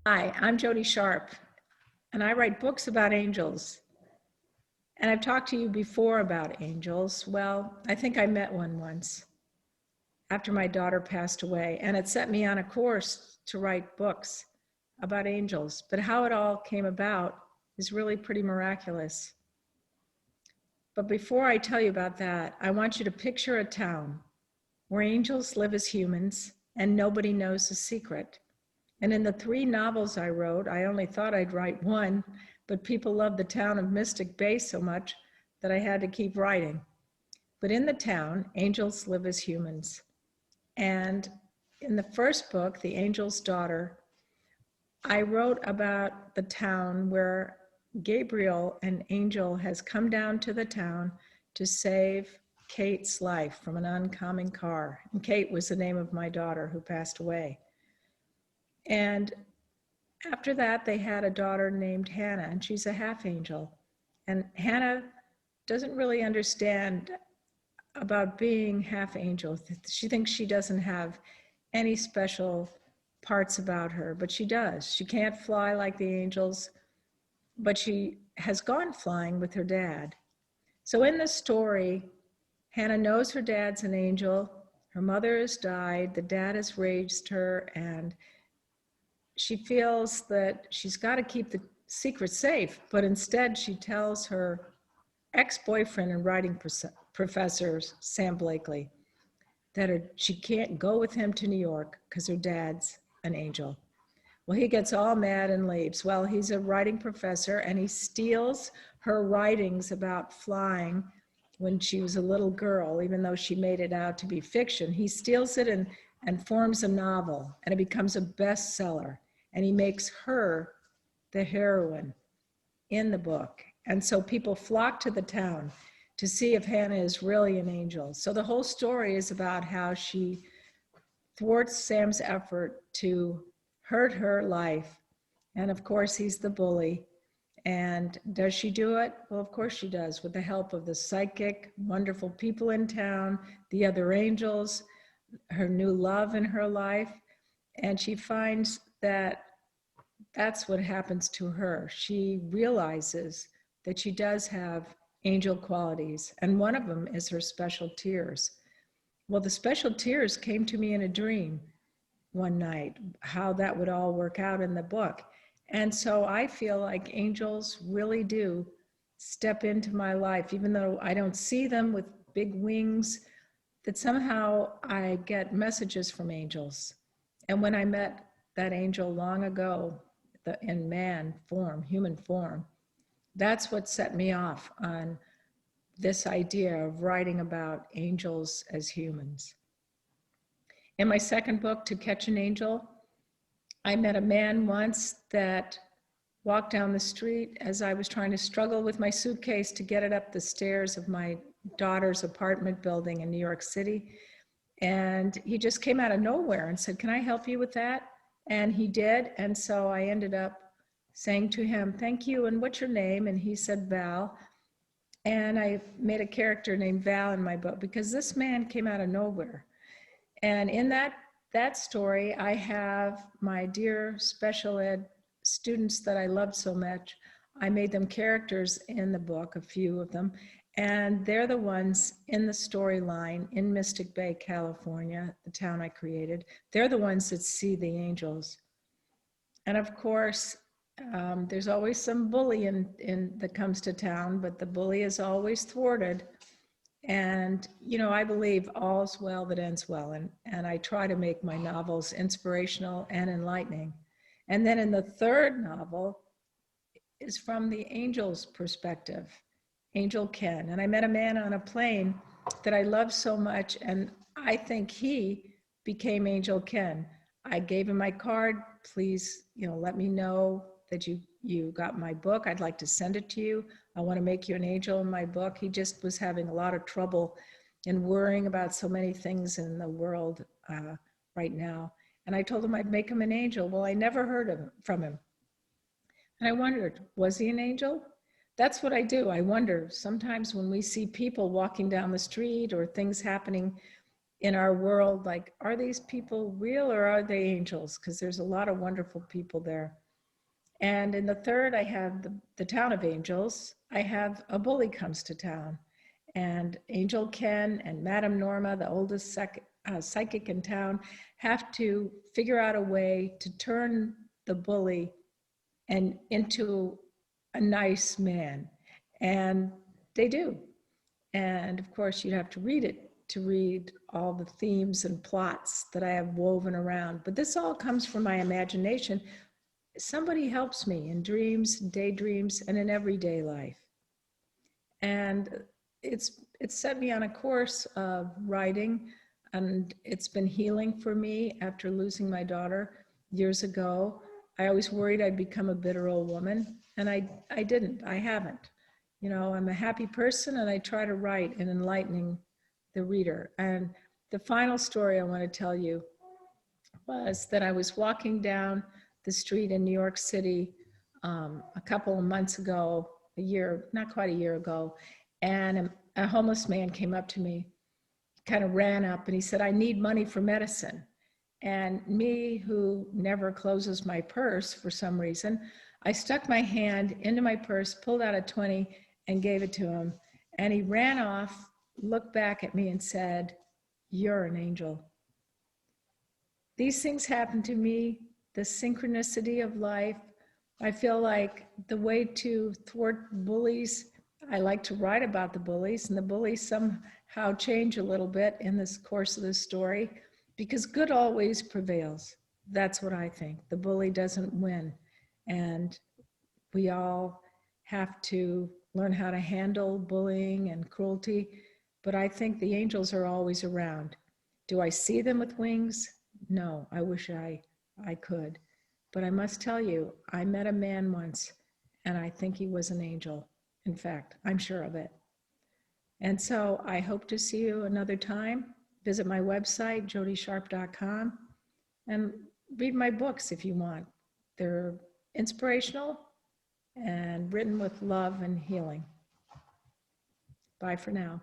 Hi, I'm Jody Sharpe, and I write books about angels. And I've talked to you before about angels. Well, I think I met one once after my daughter passed away, and it set me on a course to write books about angels. But how it all came about is really pretty miraculous. But before I tell you about that, I want you to picture a town where angels live as humans and nobody knows the secret. And in the 3 novels I wrote, I only thought I'd write one, but people loved the town of Mystic Bay so much that I had to keep writing. But in the town, angels live as humans. And in the first book, The Angel's Daughter, I wrote about the town where Gabriel, an angel, has come down to the town to save Kate's life from an oncoming car. And Kate was the name of my daughter who passed away. And after that, they had a daughter named Hannah, and she's a half angel. And Hannah doesn't really understand about being half angel. She thinks she doesn't have any special parts about her, but she does. She can't fly like the angels, but she has gone flying with her dad. So in the story, Hannah knows her dad's an angel. Her mother has died. The dad has raised her, and she feels that she's got to keep the secret safe, but instead she tells her ex-boyfriend and writing professor, Sam Blakely, that she can't go with him to New York because her dad's an angel. Well, he gets all mad and leaves. Well, he's a writing professor, and he steals her writings about flying when she was a little girl, even though she made it out to be fiction. He steals it and forms a novel, and it becomes a bestseller. And he makes her the heroine in the book. And so people flock to the town to see if Hannah is really an angel. So the whole story is about how she thwarts Sam's effort to hurt her life. And of course, he's the bully. And does she do it? Well, of course she does, with the help of the psychic, wonderful people in town, the other angels, her new love in her life. And she finds that that's what happens to her. She realizes that she does have angel qualities, and one of them is her special tears. Well, the special tears came to me in a dream one night, how that would all work out in the book. And so I feel like angels really do step into my life, even though I don't see them with big wings, that somehow I get messages from angels. And when I met that angel long ago, in man form, human form, that's what set me off on this idea of writing about angels as humans. In my second book, To Catch an Angel, I met a man once that walked down the street as I was trying to struggle with my suitcase to get it up the stairs of my daughter's apartment building in New York City. And he just came out of nowhere and said, "Can I help you with that?" And he did. And so I ended up saying to him, "Thank you, and what's your name?" And he said, "Val." And I made a character named Val in my book because this man came out of nowhere. And in that story, I have my dear special ed students that I loved so much. I made them characters in the book, a few of them, and they're the ones in the storyline in Mystic Bay, California, the town I created. They're the ones that see the angels. And of course, there's always some bully that comes to town, but the bully is always thwarted. And, you know, I believe all's well that ends well. And I try to make my novels inspirational and enlightening. And then in the third novel is from the angel's perspective, Angel Ken. And I met a man on a plane that I love so much, and I think he became Angel Ken. I gave him my card. Please, let me know that you got my book. I'd like to send it to you. I want to make you an angel in my book. He just was having a lot of trouble and worrying about so many things in the world right now. And I told him I'd make him an angel. Well, I never heard from him. And I wondered, was he an angel? That's what I do. I wonder sometimes when we see people walking down the street or things happening in our world, like, are these people real or are they angels? Because there's a lot of wonderful people there. And in the third, I have the town of angels. I have a bully comes to town. And Angel Ken and Madame Norma, the oldest psychic in town, have to figure out a way to turn the bully and into a nice man. And they do. And of course, you'd have to read it to read all the themes and plots that I have woven around. But this all comes from my imagination. Somebody helps me in dreams, daydreams, and in everyday life. And it's set me on a course of writing, and it's been healing for me after losing my daughter years ago. I always worried I'd become a bitter old woman, and I didn't. I haven't. You know, I'm a happy person, and I try to write in enlightening the reader. And the final story I want to tell you was that I was walking down the street in New York City a couple of months ago, a year, not quite a year ago, and a homeless man came up to me, kind of ran up, and he said, "I need money for medicine." And me, who never closes my purse for some reason, I stuck my hand into my purse, pulled out a 20 and gave it to him. And he ran off, looked back at me and said, "You're an angel." These things happen to me, the synchronicity of life. I feel like the way to thwart bullies, I like to write about the bullies, and the bullies somehow change a little bit in this course of the story, because good always prevails. That's what I think. The bully doesn't win. And we all have to learn how to handle bullying and cruelty, but I think the angels are always around. Do I see them with wings? No, I wish I could. But I must tell you, I met a man once, and I think he was an angel. In fact, I'm sure of it. And so I hope to see you another time. Visit my website, jodysharpe.com, and read my books if you want. They're inspirational and written with love and healing. Bye for now.